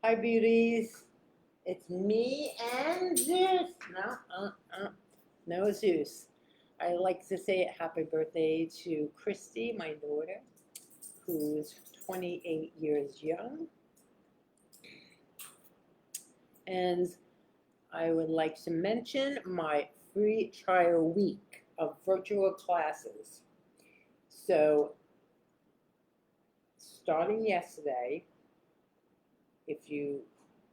Hi, beauties. It's me and Zeus. No Zeus. I like to say happy birthday to Christy, my daughter, who's 28 years young. And I would like to mention my free trial week of virtual classes. So, starting yesterday, if you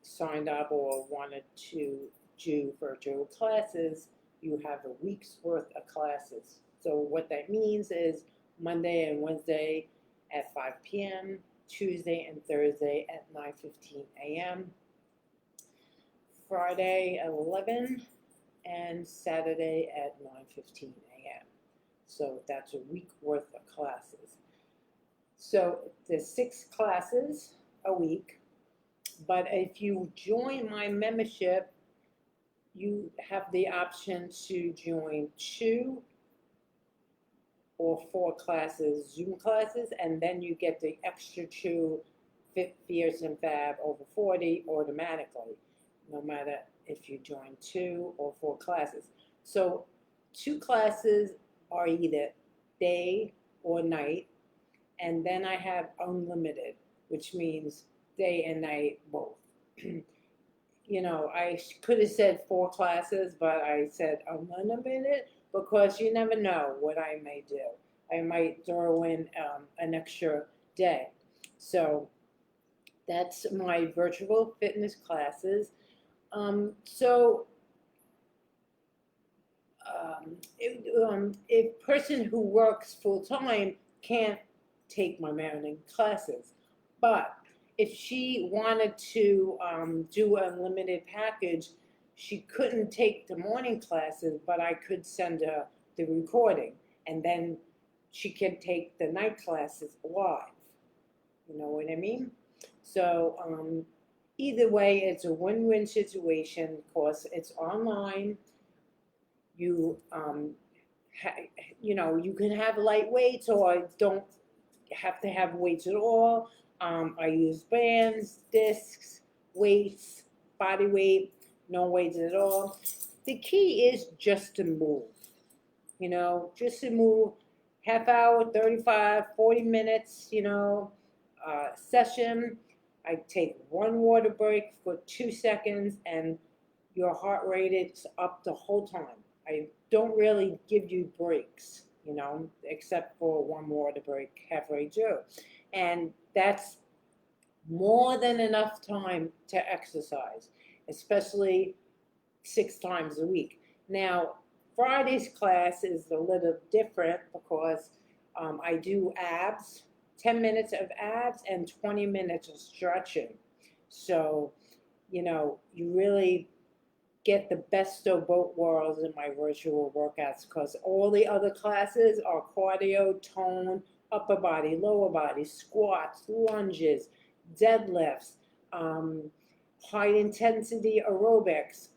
signed up or wanted to do virtual classes, you have a week's worth of classes. So what that means is Monday and Wednesday at 5 p.m., Tuesday and Thursday at 9:15 a.m., Friday at 11, and Saturday at 9:15 a.m. So that's a week worth of classes. So there's 6 classes a week. But if you join my membership, you have the option to join 2 or 4 classes, Zoom classes, and then you get the extra 2 Fit, Fierce, and Fab over 40 automatically, no matter if you join 2 or 4 classes. So 2 classes are either day or night, and then I have unlimited, which means day and night both. I could have said 4 classes, but I said unlimited because you never know what I may do. I might throw in an extra day. So that's my virtual fitness classes. So a person who works full time can't take my morning classes, but if she wanted to do a limited package, she couldn't take the morning classes, but I could send her the recording, and then she could take the night classes live. You know what I mean? So either way, it's a win-win situation because it's online. You you can have light weights or don't have to have weights at all. I use bands, discs, weights, body weight, no weights at all. The key is just to move, just to move half hour, 35, 40 minutes, session. I take 1 water break for 2 seconds and your heart rate is up the whole time. I don't really give you breaks, except for 1 water break halfway through. And that's more than enough time to exercise, especially 6 times a week. Now, Friday's class is a little different because I do abs, 10 minutes of abs and 20 minutes of stretching. So, you really get the best of both worlds in my virtual workouts because all the other classes are cardio, tone, upper body, lower body, squats, lunges, deadlifts, high intensity aerobics,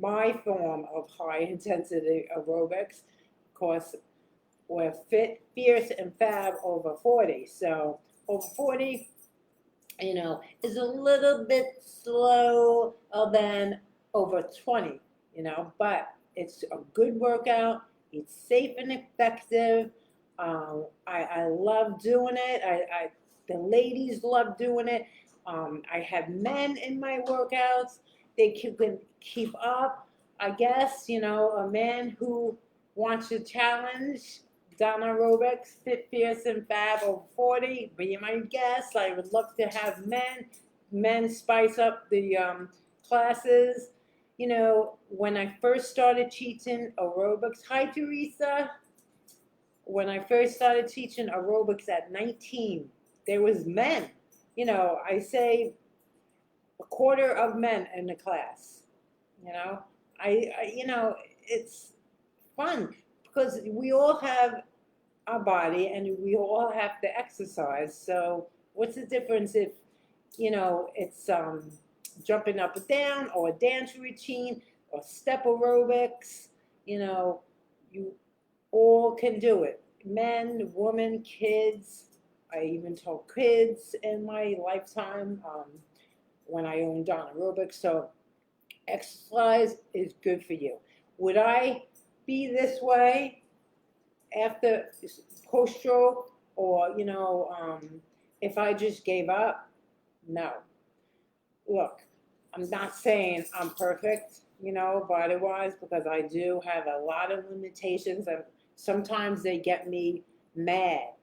my form of high intensity aerobics, because we're fit, fierce, and fab over 40. So over 40, is a little bit slow than over 20, but it's a good workout. It's safe and effective. I love doing it. The ladies love doing it. I have men in my workouts. They can keep up. I guess, a man who wants to challenge Donna aerobics, fit, fierce, and fab over 40. Be my guest. I would love to have men spice up the classes. When I first started teaching aerobics, hi Teresa. When I first started teaching aerobics at 19, there was men. I say a quarter of men in the class. It's fun because we all have our body and we all have to exercise. So what's the difference if, it's jumping up and down or a dance routine or step aerobics, you all can do it. Men, women, kids. I even taught kids in my lifetime. when I owned Donna I. So exercise is good for you. Would I be this way after post-stroke, or if I just gave up? No. Look, I'm not saying I'm perfect, body-wise, because I do have a lot of limitations, and sometimes they get me mad.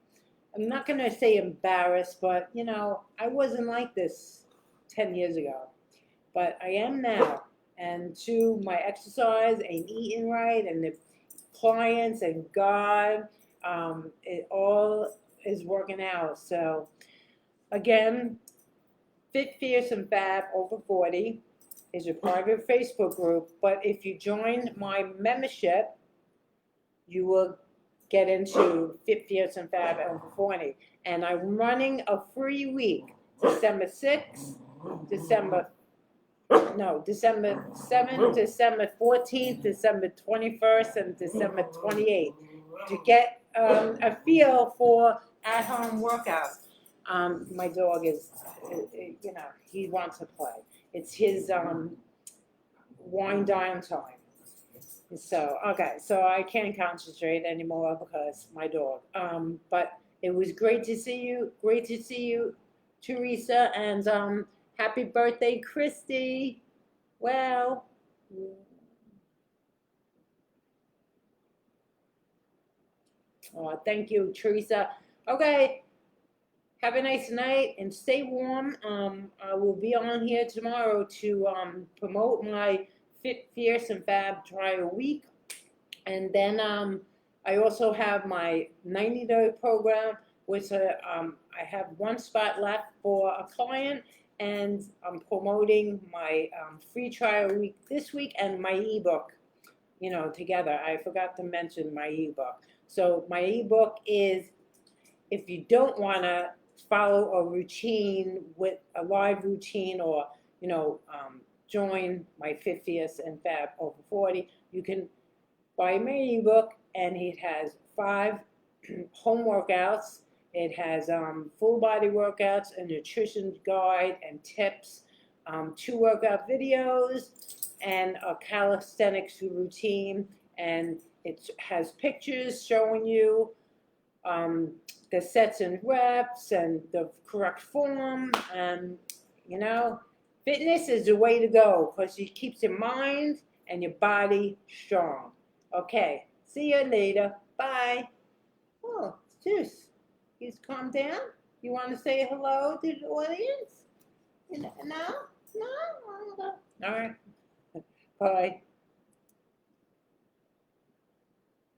I'm not going to say embarrassed, but, I wasn't like this 10 years ago. But I am now. And to my exercise and eating right and the clients and God, it all is working out. So, again, Fit, Fierce, and Fab Over 40 is a private Facebook group. But if you join my membership, you will get into Fit, Fierce, and Fab Over 40. And I'm running a free week, December 6th, December 7th, December 14th, December 21st, and December 28th to get a feel for at-home workouts. My dog is, he wants to play. It's his wine dine time. So, okay, so I can't concentrate anymore because my dog. But it was great to see you, Teresa, and happy birthday, Christy. Well, thank you, Teresa. Okay, have a nice night and stay warm. I will be on here tomorrow to promote my Fit, Fierce, and Fab Trial Week. And then I also have my 90-day program, which I have one spot left for a client, and I'm promoting my free trial week this week and my ebook, together. I forgot to mention my ebook. So my ebook is, if you don't want to follow a routine with a live routine, or join my Fit, Fierce, and Fab Over 40, you can buy my ebook, and it has 5 home workouts. It has full body workouts, a nutrition guide and tips, 2 workout videos, and a calisthenics routine. And it has pictures showing you the sets and reps and the correct form. And, fitness is the way to go because it keeps your mind and your body strong. Okay, see you later. Bye. Oh, Zeus. He's calmed down. You want to say hello to the audience? No? No? All right. Bye.